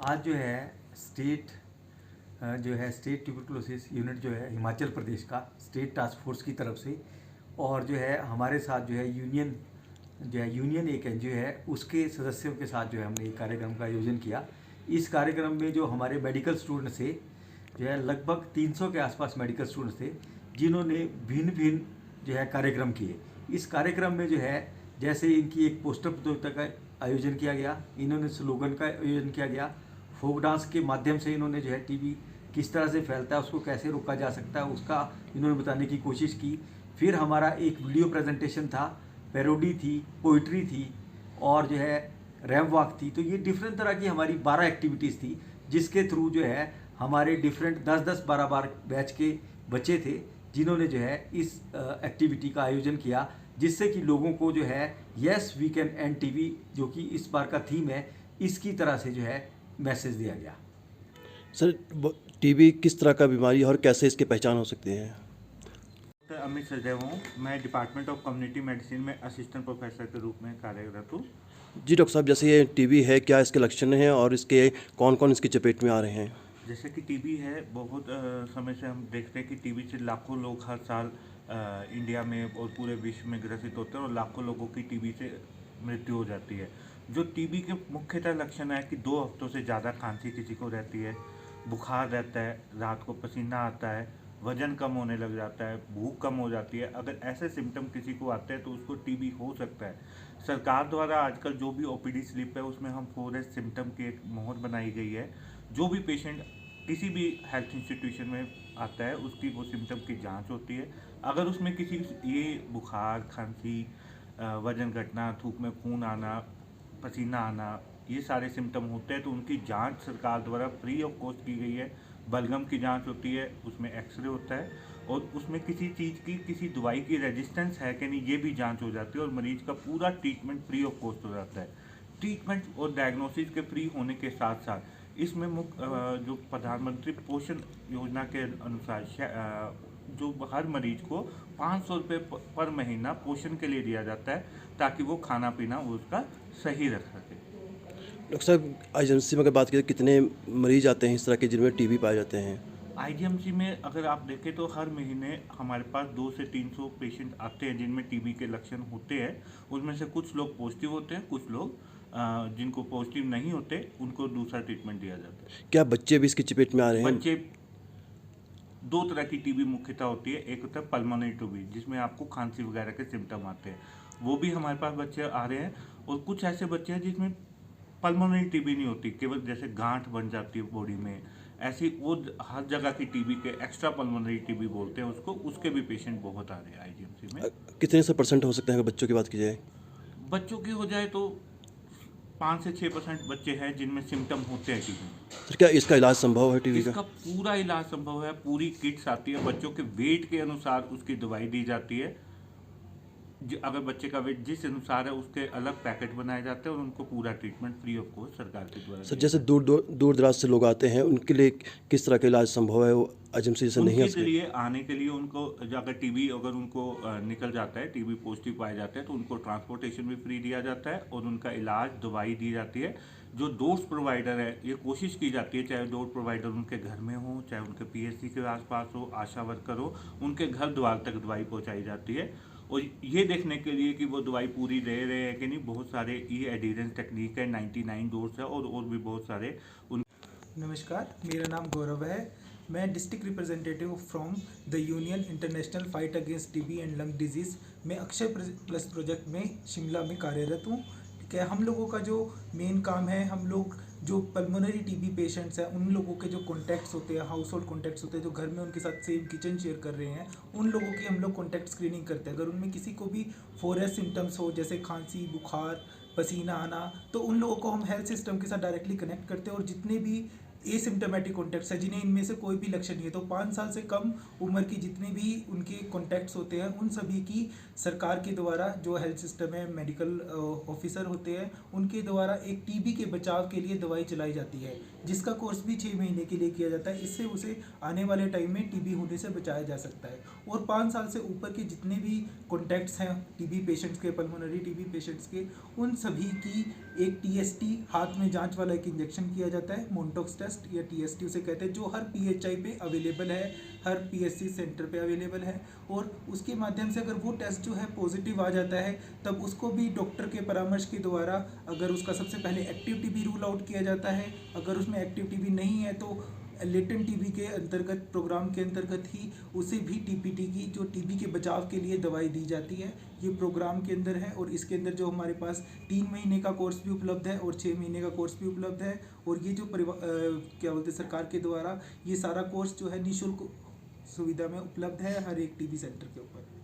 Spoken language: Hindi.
आज जो है स्टेट ट्यूबरकुलोसिस यूनिट जो है हिमाचल प्रदेश का स्टेट टास्क फोर्स की तरफ से, और जो है हमारे साथ जो है यूनियन एक एनजीओ है उसके सदस्यों के साथ जो है हमने एक कार्यक्रम का आयोजन किया। इस कार्यक्रम में जो हमारे मेडिकल स्टूडेंट्स थे, जो है लगभग 300 के आसपास मेडिकल स्टूडेंट्स थे, जिन्होंने भिन्न भिन्न जो है कार्यक्रम किए। इस कार्यक्रम में जो है जैसे इनकी एक पोस्टर प्रतियोगिता का आयोजन किया गया, इन्होंने स्लोगन का आयोजन किया गया, फोक डांस के माध्यम से इन्होंने जो है टीबी किस तरह से फैलता है, उसको कैसे रोका जा सकता है, उसका इन्होंने बताने की कोशिश की। फिर हमारा एक वीडियो प्रेजेंटेशन था, पैरोडी थी, पोइट्री थी और जो है रैम्प वॉक थी। तो ये डिफरेंट तरह की हमारी 12 एक्टिविटीज़ थी, जिसके थ्रू जो है हमारे डिफरेंट 10-10, 12-12 बैच के बच्चे थे, जिन्होंने जो है इस एक्टिविटी का आयोजन किया, जिससे कि लोगों को जो है yes we can and TB, जो कि इस बार का थीम है, इसकी तरह से जो है मैसेज दिया गया। सर, टीबी किस तरह का बीमारी है और कैसे इसकी पहचान हो सकती है? डॉक्टर अमित सचदेव हूँ। मैं डिपार्टमेंट ऑफ कम्युनिटी मेडिसिन में असिस्टेंट प्रोफेसर के रूप में कार्यरत हूँ। जी डॉक्टर साहब, जैसे ये टीबी है, क्या इसके लक्षण हैं और इसके कौन कौन इसकी चपेट में आ रहे हैं? जैसे कि टीबी है, बहुत समय से हम देखते हैं कि टीबी से लाखों लोग हर साल इंडिया में और पूरे विश्व में ग्रसित होते हैं और लाखों लोगों की टीबी से मृत्यु हो जाती है। जो टीबी के मुख्यतः लक्षण है कि 2 हफ्तों से ज़्यादा खांसी किसी को रहती है, बुखार रहता है, रात को पसीना आता है, वजन कम होने लग जाता है, भूख कम हो जाती है। अगर ऐसे सिम्टम किसी को आते हैं तो उसको टीबी हो सकता है। सरकार द्वारा आजकल जो भी ओपीडी स्लिप है उसमें हम 4S सिम्टम की एक मोहर बनाई गई है। जो भी पेशेंट किसी भी हेल्थ इंस्टीट्यूशन में आता है उसकी वो सिम्टम की जांच होती है। अगर उसमें किसी ये बुखार, खांसी, वजन घटना, थूक में खून आना, पसीना आना, ये सारे सिम्टम होते हैं तो उनकी जांच सरकार द्वारा फ्री ऑफ कॉस्ट की गई है। बलगम की जांच होती है, उसमें एक्सरे होता है और उसमें किसी चीज़ की, किसी दवाई की रेजिस्टेंस है कि नहीं, ये भी जांच हो जाती है और मरीज का पूरा ट्रीटमेंट फ्री ऑफ कॉस्ट हो जाता है। ट्रीटमेंट और डायग्नोसिस के फ्री होने के साथ साथ इसमें जो प्रधानमंत्री पोषण योजना के अनुसार जो हर मरीज को 500 रुपये पर महीना पोषण के लिए दिया जाता है, ताकि वो खाना पीना उसका सही रख सके। डॉक्टर साहब, आईजीएमसी में अगर बात करें, कितने मरीज आते हैं इस तरह के जिनमें टीबी पाए जाते हैं? आईजीएमसी में अगर आप देखें तो हर महीने हमारे पास 200 से 300 पेशेंट आते हैं जिनमें टीबी के लक्षण होते हैं। उसमें से कुछ लोग पॉजिटिव होते हैं, कुछ लोग जिनको पॉजिटिव नहीं होते उनको दूसरा ट्रीटमेंट दिया जाता है। क्या बच्चे भी इसकी चपेट में आ रहे हैं? बच्चे, 2 तरह की टीबी मुख्यतः होती है। एक होता है पल्मोनरी टीबी, जिसमें आपको खांसी वगैरह के सिम्टम आते हैं, वो भी हमारे पास बच्चे आ रहे हैं। और कुछ ऐसे बच्चे हैं जिसमें पल्मोनरी टीबी नहीं होती, केवल जैसे गांठ बन जाती है बॉडी में, ऐसी वो हर जगह की टीबी के एक्स्ट्रा पल्मोनरी टीबी बोलते हैं उसको, उसके भी पेशेंट बहुत आ रहे हैं आईजीएमसी में। कितने से परसेंट हो सकते हैं अगर बच्चों की बात की जाए? बच्चों की हो जाए तो 5 से 6% बच्चे हैं जिनमें सिम्टम होते हैं टीबी। सर, क्या इसका इलाज संभव है टीबी का? इसका पूरा इलाज संभव है। पूरी किट्स आती है, बच्चों के वेट के अनुसार उसकी दवाई दी जाती है। अगर बच्चे का वेट जिस अनुसार है उसके अलग पैकेट बनाए जाते हैं और उनको पूरा ट्रीटमेंट फ्री ऑफ कॉस्ट सरकार के द्वारा। सर, जैसे दूर दराज से लोग आते हैं, उनके लिए किस तरह का इलाज संभव है? वो आईजीएमसी से नहीं आ उनके सकते? लिए आने के लिए उनको अगर टीबी अगर उनको निकल जाता है, टीबी पॉजिटिव पाए जाते हैं तो उनको ट्रांसपोर्टेशन भी फ्री दिया जाता है और उनका इलाज, दवाई दी जाती है। जो डोज प्रोवाइडर है, ये कोशिश की जाती है चाहे डोज प्रोवाइडर उनके घर में हो, चाहे उनके पीएचसी के आसपास हो, आशा वर्कर हो, उनके घर द्वार तक दवाई पहुँचाई जाती है। और ये देखने के लिए कि वो दवाई पूरी ले रहे हैं कि नहीं, बहुत सारे ई एडिरेंस टेक्निक है, 99 डोज है और भी बहुत सारे उन। नमस्कार, मेरा नाम गौरव है। मैं district representative from the union international fight against TB and lung disease में अक्षय प्लस प्रोजेक्ट में शिमला में कार्यरत हूँ। ठीक है, हम लोगों का जो मेन काम है, हम लोग जो पल्मोनरी टीबी पेशेंट्स हैं उन लोगों के जो कॉन्टैक्ट्स होते हैं, हाउस होल्ड कॉन्टैक्ट्स होते हैं, जो घर में उनके साथ सेम किचन शेयर कर रहे हैं, उन लोगों की हम लोग कॉन्टैक्ट स्क्रीनिंग करते हैं। अगर उनमें किसी को भी 4S सिम्टम्स हो, जैसे खांसी, बुखार, पसीना आना, तो उन लोगों को हम हेल्थ सिस्टम के साथ डायरेक्टली कनेक्ट करते हैं। और जितने भी एसिम्टोमेटिक कॉन्टैक्ट्स है, जिन्हें इनमें से कोई भी लक्षण नहीं है, तो 5 साल से कम उम्र की जितने भी उनके कॉन्टैक्ट्स होते हैं, उन सभी की सरकार के द्वारा, जो हेल्थ सिस्टम है, मेडिकल ऑफिसर होते हैं, उनके द्वारा एक टीबी के बचाव के लिए दवाई चलाई जाती है, जिसका कोर्स भी 6 महीने के लिए किया जाता है। इससे उसे आने वाले टाइम में टीबी होने से बचाया जा सकता है। और 5 साल से ऊपर के जितने भी कॉन्टैक्ट्स हैं टीबी पेशेंट्स के, पल्मोनरी टीबी पेशेंट्स के, उन सभी की एक टीएसटी हाथ में जांच वाला एक इंजेक्शन किया जाता है, मोन्टोक्स टेस्ट या टीएसटी उसे कहते हैं, जो हर पीएचआई पे अवेलेबल है, हर पीएससी सेंटर पे अवेलेबल है। और उसके माध्यम से अगर वो टेस्ट जो है पॉजिटिव आ जाता है, तब उसको भी डॉक्टर के परामर्श के द्वारा अगर उसका सबसे पहले एक्टिव टीबी रूल आउट किया जाता है। अगर उसमें एक्टिव टीबी नहीं है तो लेटेंट टीबी के अंतर्गत, प्रोग्राम के अंतर्गत ही उसे भी टीपीटी की, जो टीबी के बचाव के लिए दवाई दी जाती है, ये प्रोग्राम के अंदर है। और इसके अंदर जो हमारे पास 3 महीने का कोर्स भी उपलब्ध है और 6 महीने का कोर्स भी उपलब्ध है। और ये जो क्या बोलते हैं, सरकार के द्वारा ये सारा कोर्स जो है निःशुल्क सुविधा में उपलब्ध है हर एक टीबी सेंटर के ऊपर।